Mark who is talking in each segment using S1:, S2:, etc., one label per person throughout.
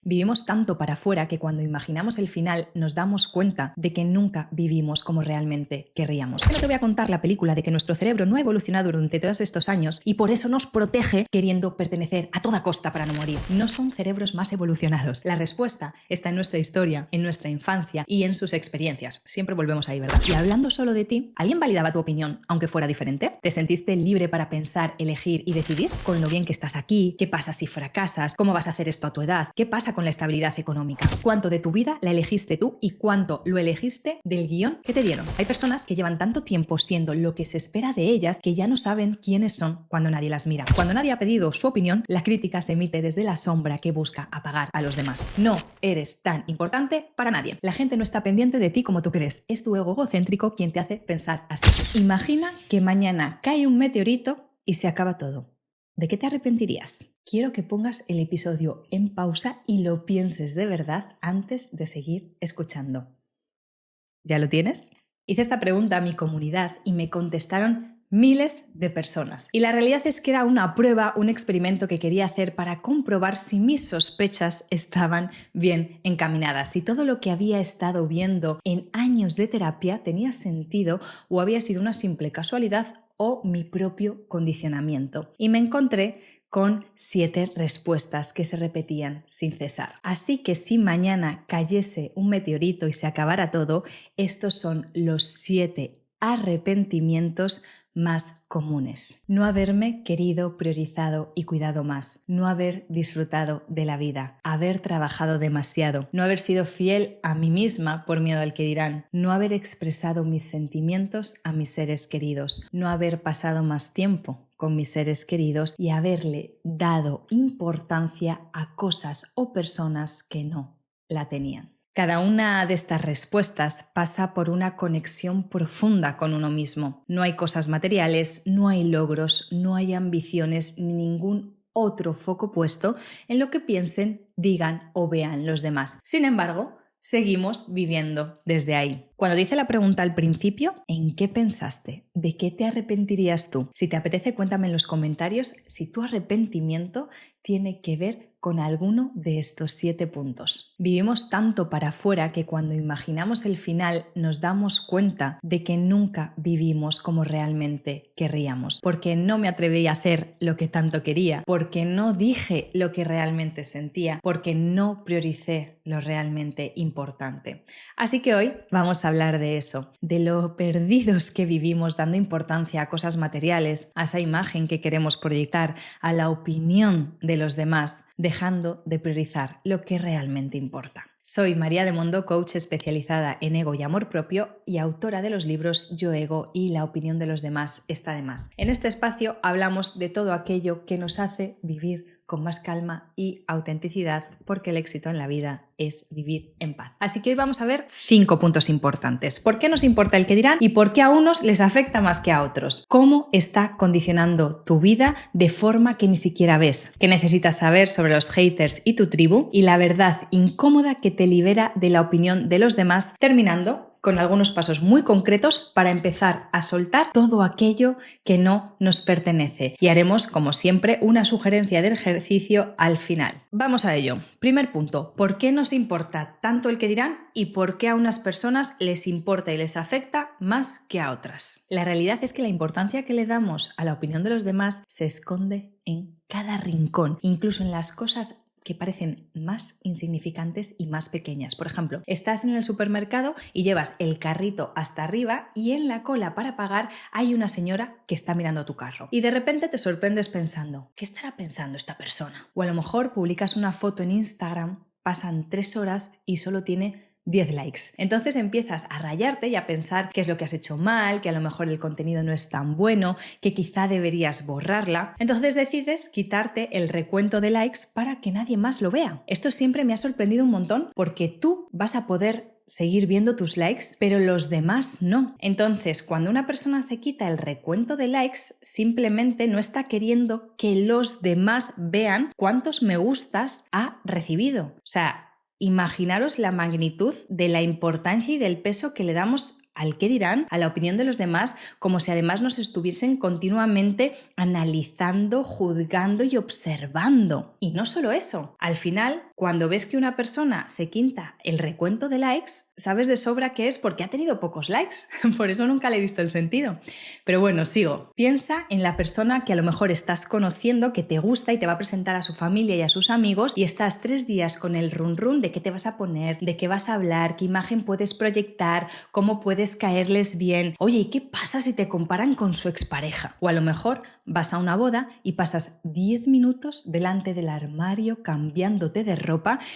S1: Vivimos tanto para afuera que cuando imaginamos el final nos damos cuenta de que nunca vivimos como realmente querríamos. Pero te voy a contar la película de que nuestro cerebro no ha evolucionado durante todos estos años y por eso nos protege queriendo pertenecer a toda costa para no morir. No son cerebros más evolucionados. La respuesta está en nuestra historia, en nuestra infancia y en sus experiencias. Siempre volvemos ahí, ¿verdad? Y hablando solo de ti, ¿alguien validaba tu opinión aunque fuera diferente? ¿Te sentiste libre para pensar, elegir y decidir? Con lo bien que estás aquí, ¿qué pasa si fracasas? ¿Cómo vas a hacer esto a tu edad? ¿Qué pasa con la estabilidad económica? ¿Cuánto de tu vida la elegiste tú y cuánto lo elegiste del guión que te dieron? Hay personas que llevan tanto tiempo siendo lo que se espera de ellas que ya no saben quiénes son cuando nadie las mira. Cuando nadie ha pedido su opinión, la crítica se emite desde la sombra que busca apagar a los demás. No eres tan importante para nadie. La gente no está pendiente de ti como tú crees. Es tu ego egocéntrico quien te hace pensar así. Imagina que mañana cae un meteorito y se acaba todo. ¿De qué te arrepentirías? Quiero que pongas el episodio en pausa y lo pienses de verdad antes de seguir escuchando. ¿Ya lo tienes? Hice esta pregunta a mi comunidad y me contestaron miles de personas. Y la realidad es que era una prueba, un experimento que quería hacer para comprobar si mis sospechas estaban bien encaminadas, si todo lo que había estado viendo en años de terapia tenía sentido o había sido una simple casualidad o mi propio condicionamiento. Y me encontré con 7 respuestas que se repetían sin cesar. Así que si mañana cayese un meteorito y se acabara todo, estos son los 7 arrepentimientos más comunes. No haberme querido, priorizado y cuidado más. No haber disfrutado de la vida. Haber trabajado demasiado. No haber sido fiel a mí misma por miedo al que dirán. No haber expresado mis sentimientos a mis seres queridos. No haber pasado más tiempo con mis seres queridos y haberle dado importancia a cosas o personas que no la tenían. Cada una de estas respuestas pasa por una conexión profunda con uno mismo. No hay cosas materiales, no hay logros, no hay ambiciones ni ningún otro foco puesto en lo que piensen, digan o vean los demás. Sin embargo, seguimos viviendo desde ahí. Cuando dice la pregunta al principio, ¿en qué pensaste? ¿De qué te arrepentirías tú? Si te apetece, cuéntame en los comentarios si tu arrepentimiento tiene que ver con alguno de estos 7 puntos. Vivimos tanto para afuera que cuando imaginamos el final nos damos cuenta de que nunca vivimos como realmente querríamos. Porque no me atreví a hacer lo que tanto quería, porque no dije lo que realmente sentía, porque no prioricé lo realmente importante. Así que hoy vamos a hablar de eso, de lo perdidos que vivimos dando importancia a cosas materiales, a esa imagen que queremos proyectar, a la opinión de los demás, dejando de priorizar lo que realmente importa. Soy María de Mondo, coach especializada en ego y amor propio y autora de los libros Yo Ego y La opinión de los demás está de más. En este espacio hablamos de todo aquello que nos hace vivir con más calma y autenticidad, porque el éxito en la vida es vivir en paz. Así que hoy vamos a ver 5 puntos importantes. ¿Por qué nos importa el que dirán y por qué a unos les afecta más que a otros? ¿Cómo está condicionando tu vida de forma que ni siquiera ves? ¿Qué necesitas saber sobre los haters y tu tribu? Y la verdad incómoda que te libera de la opinión de los demás, terminando con algunos pasos muy concretos para empezar a soltar todo aquello que no nos pertenece. Y haremos, como siempre, una sugerencia del ejercicio al final. Vamos a ello. Primer punto, ¿por qué nos importa tanto el que dirán y por qué a unas personas les importa y les afecta más que a otras? La realidad es que la importancia que le damos a la opinión de los demás se esconde en cada rincón, incluso en las cosas que parecen más insignificantes y más pequeñas. Por ejemplo, estás en el supermercado y llevas el carrito hasta arriba y en la cola para pagar hay una señora que está mirando tu carro. Y de repente te sorprendes pensando, ¿qué estará pensando esta persona? O a lo mejor publicas una foto en Instagram, pasan 3 horas y solo tiene 10 likes. Entonces empiezas a rayarte y a pensar qué es lo que has hecho mal, que a lo mejor el contenido no es tan bueno, que quizá deberías borrarla. Entonces decides quitarte el recuento de likes para que nadie más lo vea. Esto siempre me ha sorprendido un montón porque tú vas a poder seguir viendo tus likes, pero los demás no. Entonces, cuando una persona se quita el recuento de likes, simplemente no está queriendo que los demás vean cuántos me gustas ha recibido. O sea, imaginaros la magnitud de la importancia y del peso que le damos al qué dirán, a la opinión de los demás, como si además nos estuviesen continuamente analizando, juzgando y observando. Y no solo eso, al final, cuando ves que una persona se quinta el recuento de likes, sabes de sobra que es porque ha tenido pocos likes. Por eso nunca le he visto el sentido. Pero bueno, sigo. Piensa en la persona que a lo mejor estás conociendo, que te gusta y te va a presentar a su familia y a sus amigos, y estás 3 días con el run run de qué te vas a poner, de qué vas a hablar, qué imagen puedes proyectar, cómo puedes caerles bien. Oye, ¿y qué pasa si te comparan con su expareja? O a lo mejor vas a una boda y pasas 10 minutos delante del armario cambiándote de ropa,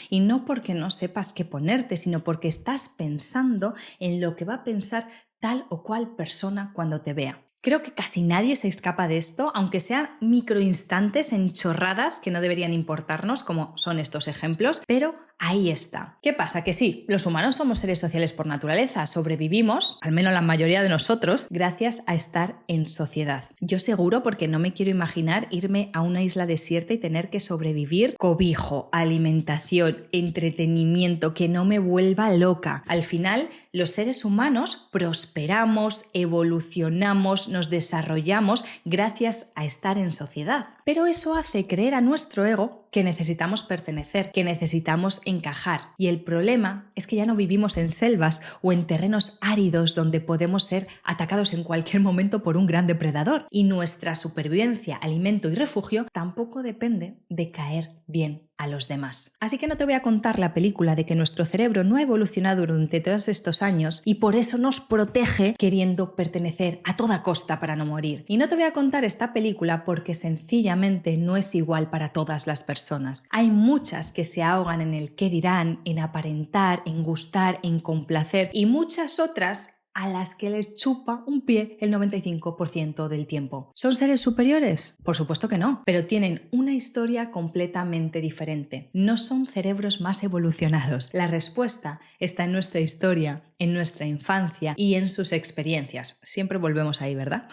S1: y no porque no sepas qué ponerte, sino porque estás pensando en lo que va a pensar tal o cual persona cuando te vea. Creo que casi nadie se escapa de esto, aunque sean microinstantes en chorradas que no deberían importarnos, como son estos ejemplos, pero ahí está. ¿Qué pasa? Que sí, los humanos somos seres sociales por naturaleza, sobrevivimos, al menos la mayoría de nosotros, gracias a estar en sociedad. Yo seguro, porque no me quiero imaginar irme a una isla desierta y tener que sobrevivir cobijo, alimentación, entretenimiento, que no me vuelva loca. Al final, los seres humanos prosperamos, evolucionamos, nos desarrollamos gracias a estar en sociedad. Pero eso hace creer a nuestro ego que necesitamos pertenecer, que necesitamos encajar. Y el problema es que ya no vivimos en selvas o en terrenos áridos donde podemos ser atacados en cualquier momento por un gran depredador. Y nuestra supervivencia, alimento y refugio tampoco depende de caer bien a los demás. Así que no te voy a contar la película de que nuestro cerebro no ha evolucionado durante todos estos años y por eso nos protege queriendo pertenecer a toda costa para no morir. Y no te voy a contar esta película porque sencillamente no es igual para todas las personas. Hay muchas que se ahogan en el qué dirán, en aparentar, en gustar, en complacer, y muchas otras a las que les chupa un pie el 95% del tiempo. ¿Son seres superiores? Por supuesto que no, pero tienen una historia completamente diferente. No son cerebros más evolucionados. La respuesta está en nuestra historia, en nuestra infancia y en sus experiencias. Siempre volvemos ahí, ¿verdad?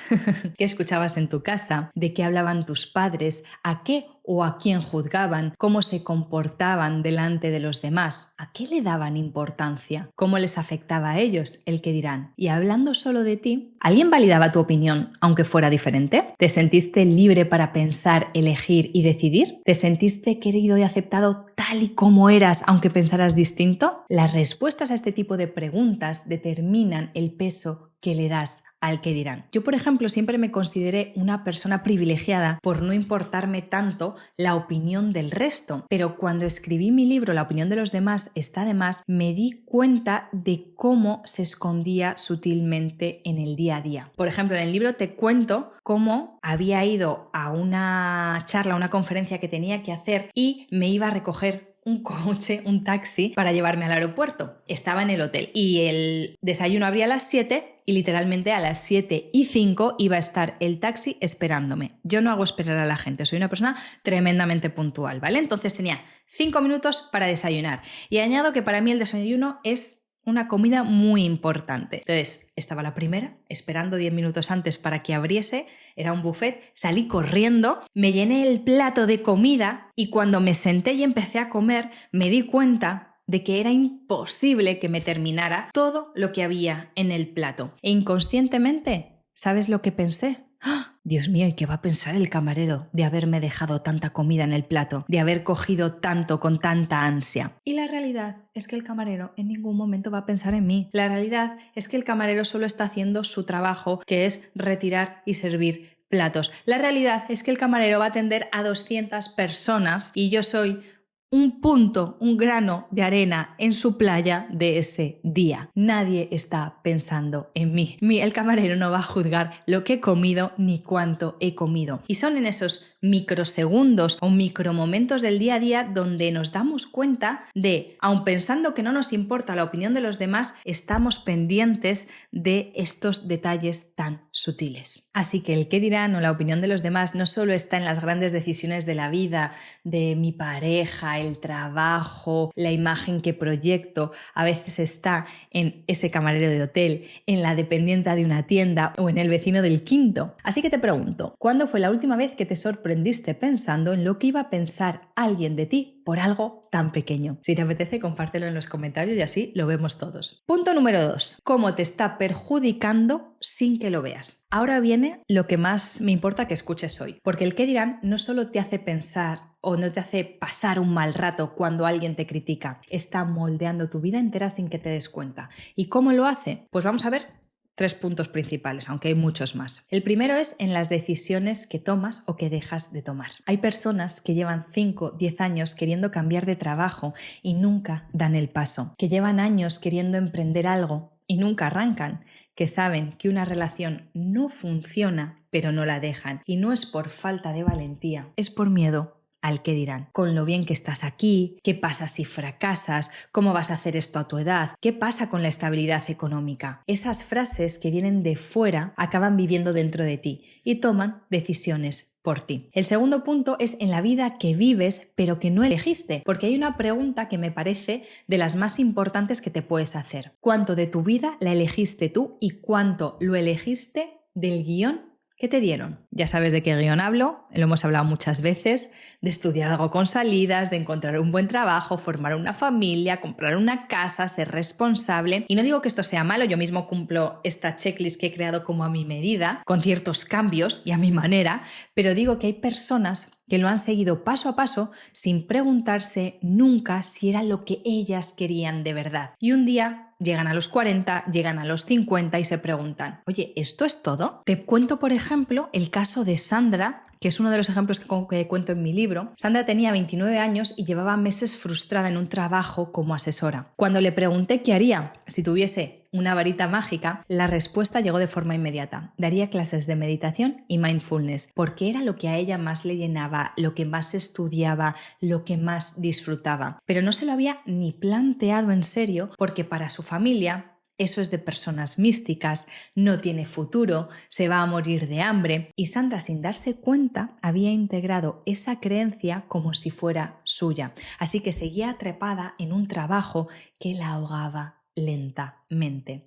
S1: ¿Qué escuchabas en tu casa? ¿De qué hablaban tus padres? ¿A qué o a quién juzgaban? ¿Cómo se comportaban delante de los demás? ¿A qué le daban importancia? ¿Cómo les afectaba a ellos el que dirán? Y hablando solo de ti, ¿alguien validaba tu opinión aunque fuera diferente? ¿Te sentiste libre para pensar, elegir y decidir? ¿Te sentiste querido y aceptado tal y como eras aunque pensaras distinto? Las respuestas a este tipo de preguntas determinan el peso que le das al que dirán. Yo, por ejemplo, siempre me consideré una persona privilegiada por no importarme tanto la opinión del resto, pero cuando escribí mi libro La opinión de los demás está de más, me di cuenta de cómo se escondía sutilmente en el día a día. Por ejemplo, en el libro te cuento cómo había ido a una charla, a una conferencia que tenía que hacer y me iba a recoger un coche, un taxi, para llevarme al aeropuerto. Estaba en el hotel y el desayuno abría a las 7 y literalmente a las 7:05 iba a estar el taxi esperándome. Yo no hago esperar a la gente, soy una persona tremendamente puntual, ¿vale? Entonces tenía 5 minutos para desayunar y añado que para mí el desayuno es una comida muy importante. Entonces, estaba la primera, esperando 10 minutos antes para que abriese, era un buffet, salí corriendo, me llené el plato de comida y cuando me senté y empecé a comer, me di cuenta de que era imposible que me terminara todo lo que había en el plato. E inconscientemente, ¿sabes lo que pensé? ¡Ah! Dios mío, ¿y qué va a pensar el camarero de haberme dejado tanta comida en el plato, de haber cogido tanto con tanta ansia? Y la realidad es que el camarero en ningún momento va a pensar en mí. La realidad es que el camarero solo está haciendo su trabajo, que es retirar y servir platos. La realidad es que el camarero va a atender a 200 personas y yo soy un punto, un grano de arena en su playa de ese día. Nadie está pensando en mí. El camarero no va a juzgar lo que he comido ni cuánto he comido. Y son en esos microsegundos o micromomentos del día a día donde nos damos cuenta de, aun pensando que no nos importa la opinión de los demás, estamos pendientes de estos detalles tan sutiles. Así que el qué dirán o la opinión de los demás no solo está en las grandes decisiones de la vida, de mi pareja, el trabajo, la imagen que proyecto, a veces está en ese camarero de hotel, en la dependienta de una tienda o en el vecino del quinto. Así que te pregunto, ¿cuándo fue la última vez que te sorprendiste pensando en lo que iba a pensar alguien de ti por algo tan pequeño? Si te apetece, compártelo en los comentarios y así lo vemos todos. Punto número 2. ¿Cómo te está perjudicando sin que lo veas? Ahora viene lo que más me importa que escuches hoy, porque el qué dirán no solo te hace pensar o no te hace pasar un mal rato cuando alguien te critica. Está moldeando tu vida entera sin que te des cuenta. ¿Y cómo lo hace? Pues vamos a ver 3 puntos principales, aunque hay muchos más. El primero es en las decisiones que tomas o que dejas de tomar. Hay personas que llevan 5, 10 años queriendo cambiar de trabajo y nunca dan el paso, que llevan años queriendo emprender algo y nunca arrancan, que saben que una relación no funciona pero no la dejan. Y no es por falta de valentía, es por miedo al que dirán. Con lo bien que estás aquí, ¿qué pasa si fracasas? ¿Cómo vas a hacer esto a tu edad? ¿Qué pasa con la estabilidad económica? Esas frases que vienen de fuera acaban viviendo dentro de ti y toman decisiones por ti. El segundo punto es en la vida que vives pero que no elegiste, porque hay una pregunta que me parece de las más importantes que te puedes hacer. ¿Cuánto de tu vida la elegiste tú y cuánto lo elegiste del guión que te dieron? Ya sabes de qué guión hablo, lo hemos hablado muchas veces, de estudiar algo con salidas, de encontrar un buen trabajo, formar una familia, comprar una casa, ser responsable. Y no digo que esto sea malo, yo mismo cumplo esta checklist que he creado como a mi medida, con ciertos cambios y a mi manera, pero digo que hay personas que lo han seguido paso a paso sin preguntarse nunca si era lo que ellas querían de verdad. Y un día llegan a los 40, llegan a los 50 y se preguntan, oye, ¿esto es todo? Te cuento, por ejemplo, el caso de Sandra, que es uno de los ejemplos que cuento en mi libro. Sandra tenía 29 años y llevaba meses frustrada en un trabajo como asesora. Cuando le pregunté qué haría si tuviese una varita mágica, la respuesta llegó de forma inmediata. Daría clases de meditación y mindfulness, porque era lo que a ella más le llenaba, lo que más estudiaba, lo que más disfrutaba. Pero no se lo había ni planteado en serio, porque para su familia eso es de personas místicas, no tiene futuro, se va a morir de hambre. Y Sandra, sin darse cuenta, había integrado esa creencia como si fuera suya. Así que seguía atrapada en un trabajo que la ahogaba lentamente.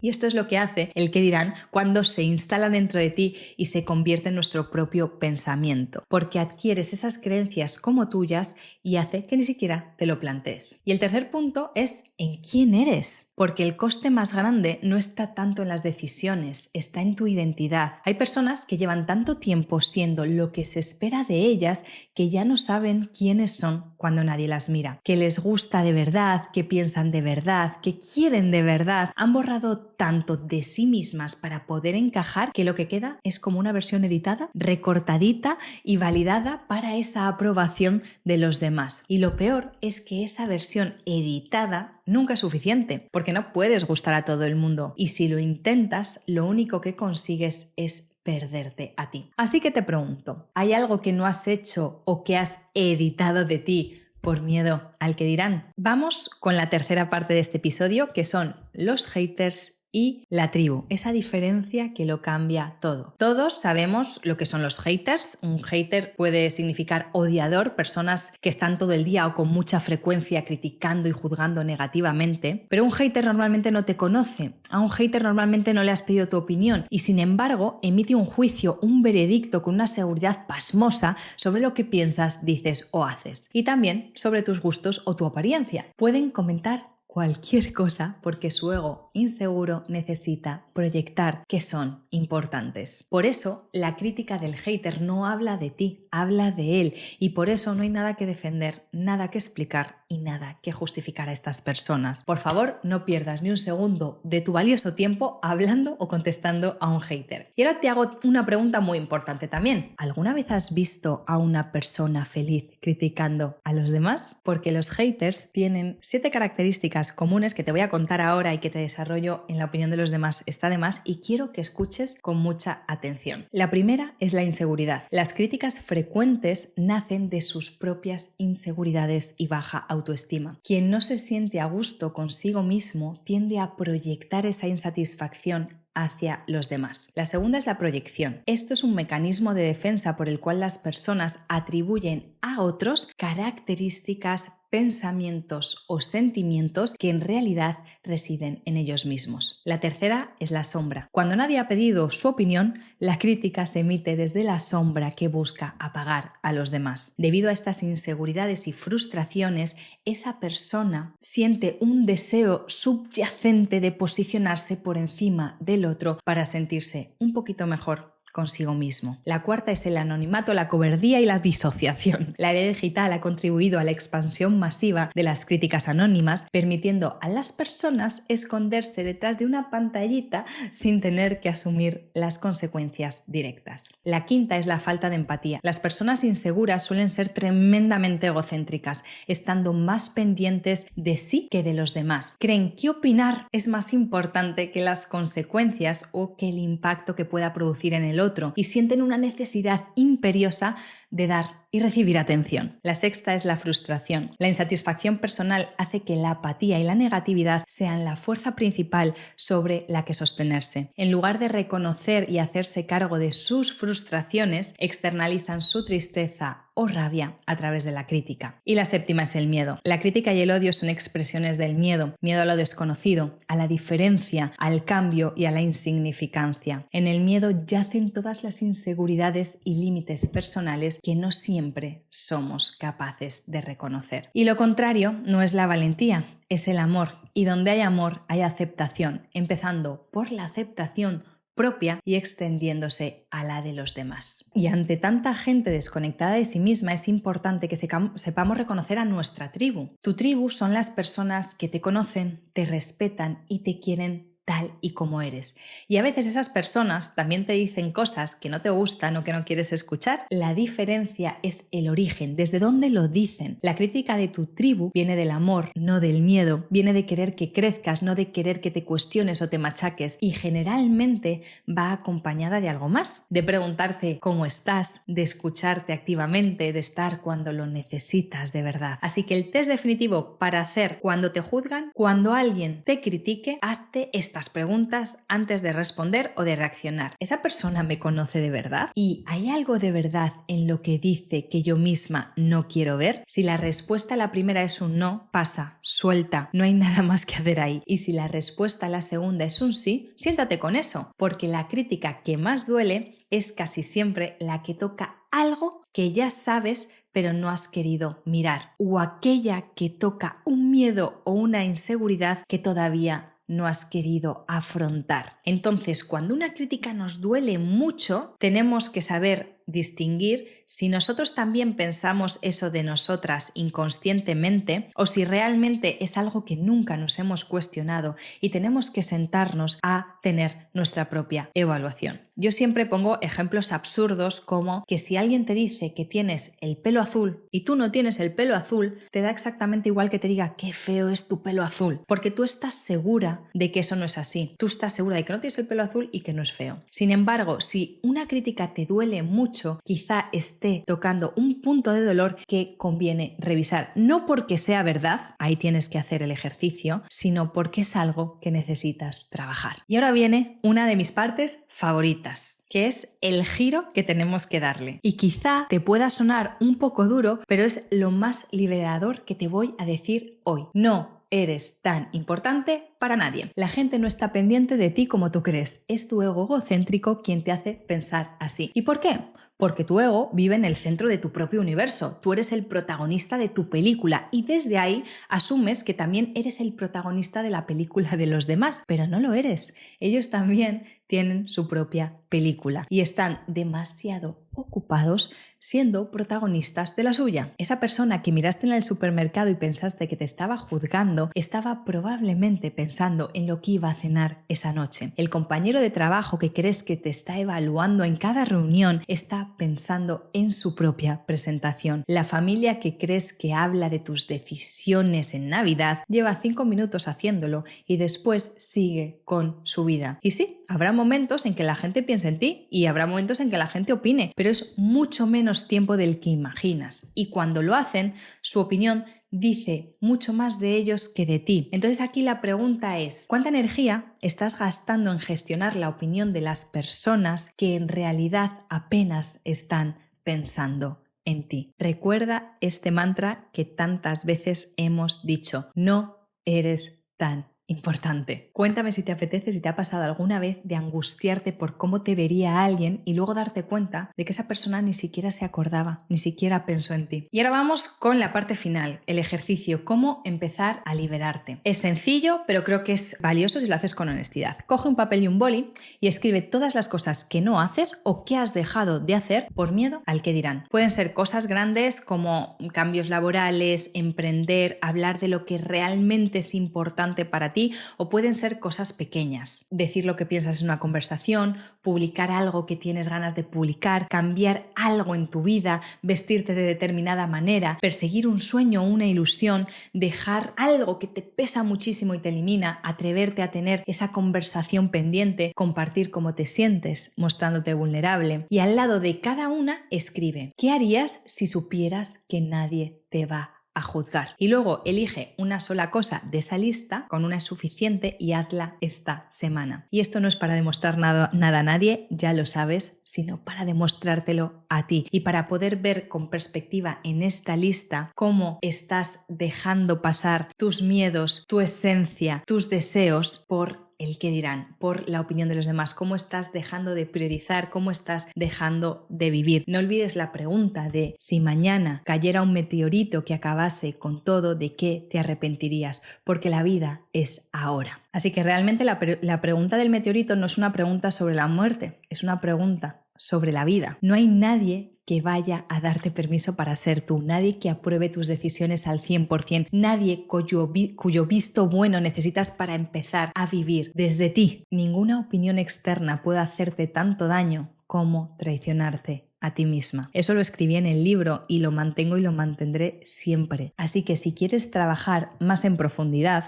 S1: Y esto es lo que hace el que dirán cuando se instala dentro de ti y se convierte en nuestro propio pensamiento, porque adquieres esas creencias como tuyas y hace que ni siquiera te lo plantees. Y el tercer punto es en quién eres, porque el coste más grande no está tanto en las decisiones, está en tu identidad. Hay personas que llevan tanto tiempo siendo lo que se espera de ellas que ya no saben quiénes son cuando nadie las mira, que les gusta de verdad, que piensan de verdad, que quieren de verdad. Han borrado tanto de sí mismas para poder encajar que lo que queda es como una versión editada, recortadita y validada para esa aprobación de los demás. Y lo peor es que esa versión editada nunca es suficiente, porque no puedes gustar a todo el mundo. Y si lo intentas, lo único que consigues es perderte a ti. Así que te pregunto, ¿hay algo que no has hecho o que has editado de ti por miedo al que dirán? Vamos con la tercera parte de este episodio, que son los haters y la tribu, esa diferencia que lo cambia todo. Todos sabemos lo que son los haters. Un hater puede significar odiador, personas que están todo el día o con mucha frecuencia criticando y juzgando negativamente, pero un hater normalmente no te conoce, a un hater normalmente no le has pedido tu opinión y sin embargo emite un juicio, un veredicto con una seguridad pasmosa sobre lo que piensas, dices o haces y también sobre tus gustos o tu apariencia. Pueden comentar cualquier cosa porque su ego inseguro necesita proyectar que son importantes. Por eso, la crítica del hater no habla de ti, habla de él y por eso no hay nada que defender, nada que explicar y nada que justificar a estas personas. Por favor, no pierdas ni un segundo de tu valioso tiempo hablando o contestando a un hater. Y ahora te hago una pregunta muy importante también. ¿Alguna vez has visto a una persona feliz criticando a los demás? Porque los haters tienen 7 características comunes que te voy a contar ahora y que te desarrollo en la opinión de los demás está de más y quiero que escuches con mucha atención. La primera es la inseguridad. Las críticas frecuentes nacen de sus propias inseguridades y baja autoestima. Quien no se siente a gusto consigo mismo tiende a proyectar esa insatisfacción hacia los demás. La segunda es la proyección. Esto es un mecanismo de defensa por el cual las personas atribuyen a otros características, pensamientos o sentimientos que en realidad residen en ellos mismos. La tercera es la sombra. Cuando nadie ha pedido su opinión, la crítica se emite desde la sombra que busca apagar a los demás. Debido a estas inseguridades y frustraciones, esa persona siente un deseo subyacente de posicionarse por encima del otro para sentirse un poquito mejor consigo mismo. La cuarta es el anonimato, la cobardía y la disociación. La era digital ha contribuido a la expansión masiva de las críticas anónimas, permitiendo a las personas esconderse detrás de una pantallita sin tener que asumir las consecuencias directas. La quinta es la falta de empatía. Las personas inseguras suelen ser tremendamente egocéntricas, estando más pendientes de sí que de los demás. Creen que opinar es más importante que las consecuencias o que el impacto que pueda producir en el otro y sienten una necesidad imperiosa de dar y recibir atención. La sexta es la frustración. La insatisfacción personal hace que la apatía y la negatividad sean la fuerza principal sobre la que sostenerse. En lugar de reconocer y hacerse cargo de sus frustraciones, externalizan su tristeza o rabia a través de la crítica. Y la séptima es el miedo. La crítica y el odio son expresiones del miedo. Miedo a lo desconocido, a la diferencia, al cambio y a la insignificancia. En el miedo yacen todas las inseguridades y límites personales que no siempre somos capaces de reconocer. Y lo contrario no es la valentía, es el amor. Y donde hay amor hay aceptación, empezando por la aceptación propia y extendiéndose a la de los demás. Y ante tanta gente desconectada de sí misma es importante que sepamos reconocer a nuestra tribu. Tu tribu son las personas que te conocen, te respetan y te quieren tal y como eres. Y a veces esas personas también te dicen cosas que no te gustan o que no quieres escuchar. La diferencia es el origen, desde dónde lo dicen. La crítica de tu tribu viene del amor, no del miedo. Viene de querer que crezcas, no de querer que te cuestiones o te machaques. Y generalmente va acompañada de algo más. De preguntarte cómo estás, de escucharte activamente, de estar cuando lo necesitas de verdad. Así que el test definitivo para hacer cuando te juzgan, cuando alguien te critique, hazte estas preguntas antes de responder o de reaccionar. ¿Esa persona me conoce de verdad? ¿Y hay algo de verdad en lo que dice que yo misma no quiero ver? Si la respuesta a la primera es un no, pasa, suelta, no hay nada más que hacer ahí. Y si la respuesta a la segunda es un sí, siéntate con eso, porque la crítica que más duele es casi siempre la que toca algo que ya sabes pero no has querido mirar, o aquella que toca un miedo o una inseguridad que todavía no has querido afrontar. Entonces, cuando una crítica nos duele mucho, tenemos que saber distinguir si nosotros también pensamos eso de nosotras inconscientemente o si realmente es algo que nunca nos hemos cuestionado y tenemos que sentarnos a tener nuestra propia evaluación. Yo siempre pongo ejemplos absurdos como que si alguien te dice que tienes el pelo azul y tú no tienes el pelo azul, te da exactamente igual que te diga qué feo es tu pelo azul, porque tú estás segura de que eso no es así. Tú estás segura de que no tienes el pelo azul y que no es feo. Sin embargo, si una crítica te duele mucho, quizá esté tocando un punto de dolor que conviene revisar. No porque sea verdad, ahí tienes que hacer el ejercicio, sino porque es algo que necesitas trabajar. Y ahora viene una de mis partes favoritas, que es el giro que tenemos que darle. Y quizá te pueda sonar un poco duro, pero es lo más liberador que te voy a decir hoy. No eres tan importante para nadie. La gente no está pendiente de ti como tú crees. Es tu ego egocéntrico quien te hace pensar así. ¿Y por qué? Porque tu ego vive en el centro de tu propio universo. Tú eres el protagonista de tu película y desde ahí asumes que también eres el protagonista de la película de los demás, pero no lo eres. Ellos también tienen su propia película y están demasiado ocupados siendo protagonistas de la suya. Esa persona que miraste en el supermercado y pensaste que te estaba juzgando, estaba probablemente pensando en lo que iba a cenar esa noche. El compañero de trabajo que crees que te está evaluando en cada reunión está pensando en su propia presentación. La familia que crees que habla de tus decisiones en Navidad lleva 5 minutos haciéndolo y después sigue con su vida. Y sí, habrá momentos en que la gente piense en ti y habrá momentos en que la gente opine, pero es mucho menos tiempo del que imaginas. Y cuando lo hacen, su opinión dice mucho más de ellos que de ti. Entonces aquí la pregunta es, ¿cuánta energía estás gastando en gestionar la opinión de las personas que en realidad apenas están pensando en ti? Recuerda este mantra que tantas veces hemos dicho, no eres tan importante. Cuéntame si te apetece, si te ha pasado alguna vez de angustiarte por cómo te vería alguien y luego darte cuenta de que esa persona ni siquiera se acordaba, ni siquiera pensó en ti. Y ahora vamos con la parte final, el ejercicio, cómo empezar a liberarte. Es sencillo, pero creo que es valioso si lo haces con honestidad. Coge un papel y un boli y escribe todas las cosas que no haces o que has dejado de hacer por miedo al que dirán. Pueden ser cosas grandes como cambios laborales, emprender, hablar de lo que realmente es importante para ti, o pueden ser cosas pequeñas. Decir lo que piensas en una conversación, publicar algo que tienes ganas de publicar, cambiar algo en tu vida, vestirte de determinada manera, perseguir un sueño o una ilusión, dejar algo que te pesa muchísimo y te elimina, atreverte a tener esa conversación pendiente, compartir cómo te sientes, mostrándote vulnerable. Y al lado de cada una escribe: ¿qué harías si supieras que nadie te va a juzgar? Y luego elige una sola cosa de esa lista, con una es suficiente, y hazla esta semana. Y esto no es para demostrar nada a nadie, ya lo sabes, sino para demostrártelo a ti y para poder ver con perspectiva en esta lista cómo estás dejando pasar tus miedos, tu esencia, tus deseos por el qué dirán, por la opinión de los demás, cómo estás dejando de priorizar, cómo estás dejando de vivir. No olvides la pregunta de: si mañana cayera un meteorito que acabase con todo, ¿de qué te arrepentirías? Porque la vida es ahora. Así que realmente la pregunta del meteorito no es una pregunta sobre la muerte, es una pregunta sobre la vida. No hay nadie que vaya a darte permiso para ser tú, nadie que apruebe tus decisiones al 100%, nadie cuyo visto bueno necesitas para empezar a vivir desde ti. Ninguna opinión externa puede hacerte tanto daño como traicionarte a ti misma. Eso lo escribí en el libro y lo mantengo y lo mantendré siempre. Así que si quieres trabajar más en profundidad,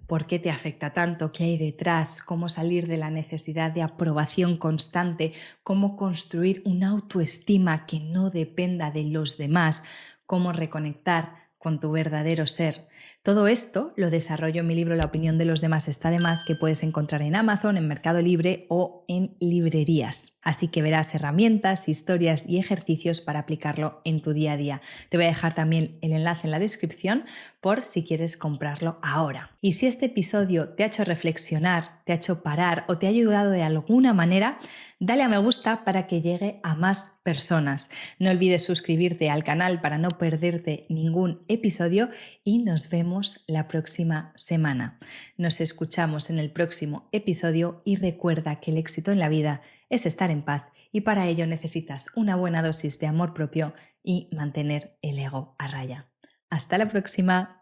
S1: ¿por qué te afecta tanto? ¿Qué hay detrás? ¿Cómo salir de la necesidad de aprobación constante? ¿Cómo construir una autoestima que no dependa de los demás? ¿Cómo reconectar con tu verdadero ser? Todo esto lo desarrollo en mi libro La opinión de los demás está de más, que puedes encontrar en Amazon, en Mercado Libre o en librerías. Así que verás herramientas, historias y ejercicios para aplicarlo en tu día a día. Te voy a dejar también el enlace en la descripción por si quieres comprarlo ahora. Y si este episodio te ha hecho reflexionar, te ha hecho parar o te ha ayudado de alguna manera, dale a me gusta para que llegue a más personas. No olvides suscribirte al canal para no perderte ningún episodio y nos vemos la próxima semana. Nos escuchamos en el próximo episodio y recuerda que el éxito en la vida es estar en paz y para ello necesitas una buena dosis de amor propio y mantener el ego a raya. Hasta la próxima.